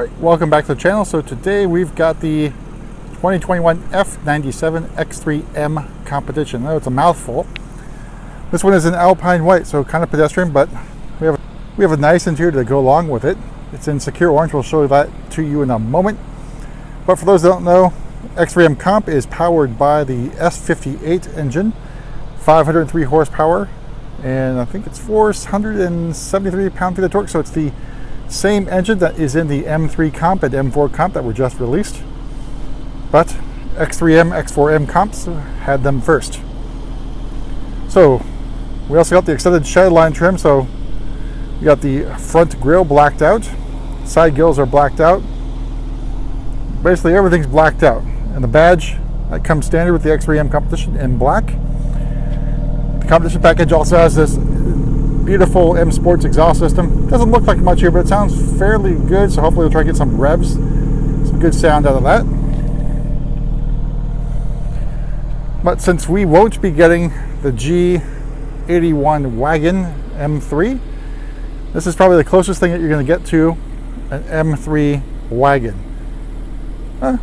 Right, welcome back to the channel. So today we've got the 2021 F97 X3M competition. I know it's a mouthful. This one is in Alpine white, so kind of pedestrian, but we have a nice interior to go along with it. It's in Sakhir Orange. We'll show that to you in a moment. But for those that don't know, X3M Comp is powered by the S58 engine, 503 horsepower, and I think it's 473 pound-feet of torque. So it's the same engine that is in the M3 Comp and M4 Comp that were just released, but X3M, X4M Comps had them first. So we also got the extended shadowline trim. So you got the front grille blacked out, side gills are blacked out, basically everything's blacked out, and the badge that comes standard with the X3M competition in black. The competition package also has this beautiful M Sports exhaust system. Doesn't look like much here, but it sounds fairly good, so hopefully we'll try to get some revs, some good sound out of that. But since we won't be getting the G81 Wagon M3, this is probably the closest thing that you're going to get to an M3 Wagon.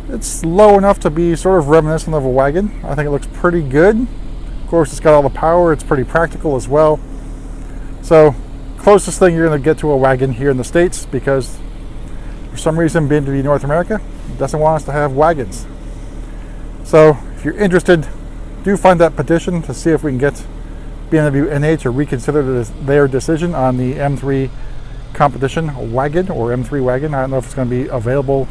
It's low enough to be sort of reminiscent of a wagon. I think it looks pretty good. Of course, it's got all the power. It's pretty practical as well. So, closest thing you're going to get to a wagon here in the States, because for some reason BMW North America doesn't want us to have wagons. So, if you're interested, do find that petition to see if we can get BMW NH to reconsider their decision on the M3 competition wagon or M3 wagon. I don't know if it's going to be available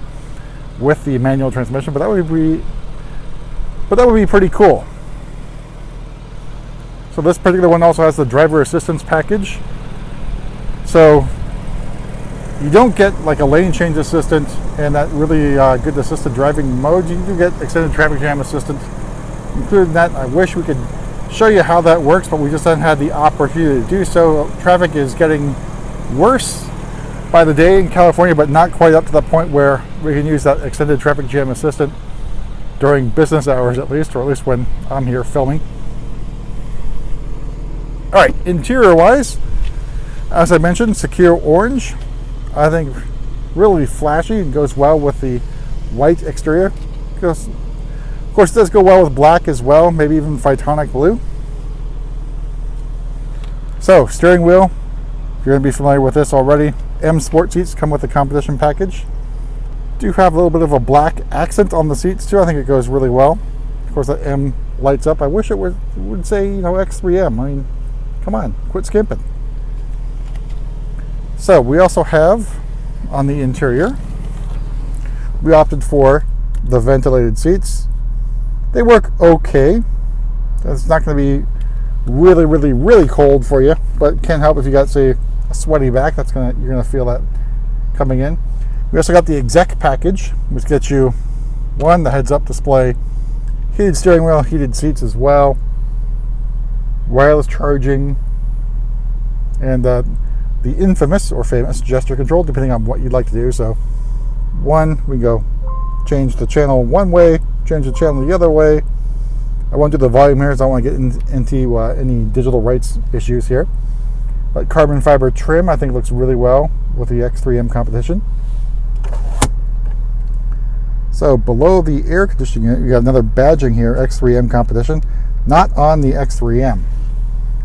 with the manual transmission, but that would be pretty cool. So this particular one also has the driver assistance package. So you don't get like a lane change assistant and that really good assisted driving mode. You do get extended traffic jam assistant included in that. I wish we could show you how that works, but we just haven't had the opportunity to do so. Traffic is getting worse by the day in California, but not quite up to the point where we can use that extended traffic jam assistant during business hours at least, or at least when I'm here filming. All right, interior wise, as I mentioned, Sakhir Orange. I think really flashy and goes well with the white exterior. Of course, it does go well with black as well, maybe even Phytonic blue. So, steering wheel, if you're going to be familiar with this already, M Sport seats come with the competition package. Do have a little bit of a black accent on the seats too. I think it goes really well. Of course, that M lights up. I wish it would say, you know, X3M. I mean, come on, quit skimping. So we also have on the interior, we opted for the ventilated seats. They work okay. It's not going to be really, really, really cold for you, but it can help if you got, say, a sweaty back. You're gonna feel that coming in. We also got the exec package, which gets you one, the heads-up display, heated steering wheel, heated seats as well, wireless charging, and the infamous or famous gesture control, depending on what you'd like to do. So one, we go change the channel one way, change the channel the other way. I won't do the volume here, so I don't want to get into any digital rights issues here. But carbon fiber trim, I think, looks really well with the X3M competition. So below the air conditioning unit, you got another badging here, X3M competition, not on the X3M.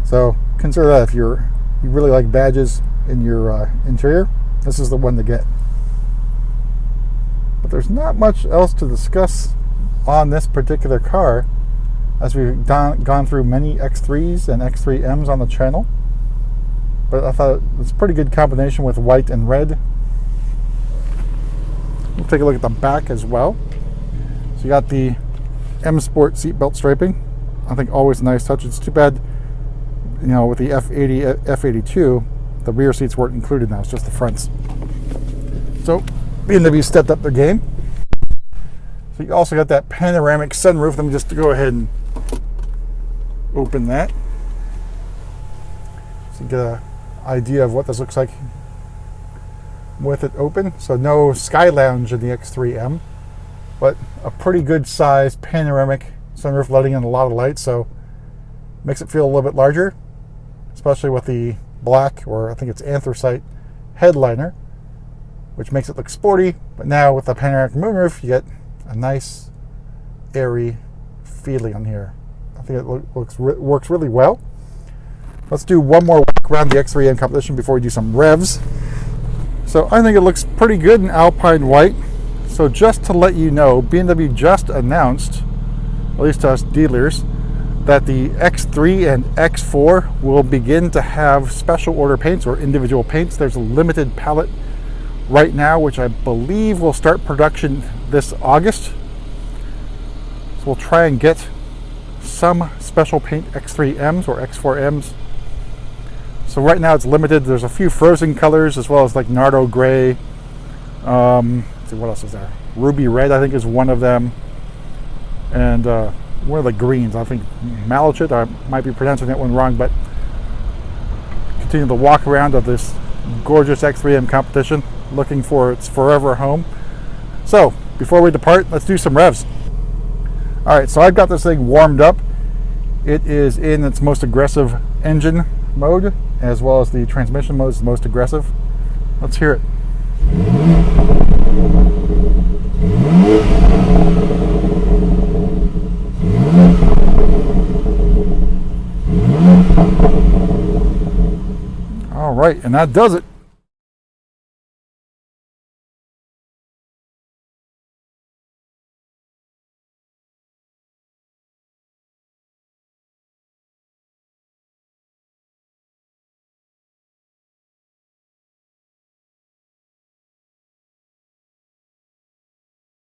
So consider that if you really like badges in your interior, this is the one to get. But there's not much else to discuss on this particular car, as we've gone through many X3s and X3Ms on the channel. But I thought it's a pretty good combination with white and red. We'll take a look at the back as well. So you got the M Sport seatbelt striping. I think always a nice touch. It's too bad, you know, with the F80, F82, the rear seats weren't included now. It's just the fronts. So BMW stepped up their game. So you also got that panoramic sunroof. Let me just go ahead and open that so you get an idea of what this looks like with it open. So no sky lounge in the X3M, but a pretty good size panoramic sunroof, letting in a lot of light, so makes it feel a little bit larger, especially with the black, or I think it's anthracite headliner. which makes it look sporty. But now with the panoramic moonroof, you get a nice, airy feeling on here. I think it works really well. Let's do one more walk around the X3M competition before we do some revs. So I think it looks pretty good in Alpine white. So just to let you know, BMW just announced, at least to us dealers, that the X3 and X4 will begin to have special order paints or individual paints. There's a limited palette right now, which I believe will start production this August. So we'll try and get some special paint X3Ms or X4Ms. So right now it's limited. There's a few frozen colors as well as like Nardo Gray. Let's see, what else is there? Ruby Red, I think, is one of them. And one of the greens, I think Malachite. I might be pronouncing that one wrong, but continue the walk around of this gorgeous X3M competition, looking for its forever home. So before we depart, let's do some revs. All right, so I've got this thing warmed up. It is in its most aggressive engine mode, as well as the transmission mode is the most aggressive. Let's hear it. All right, and that does it.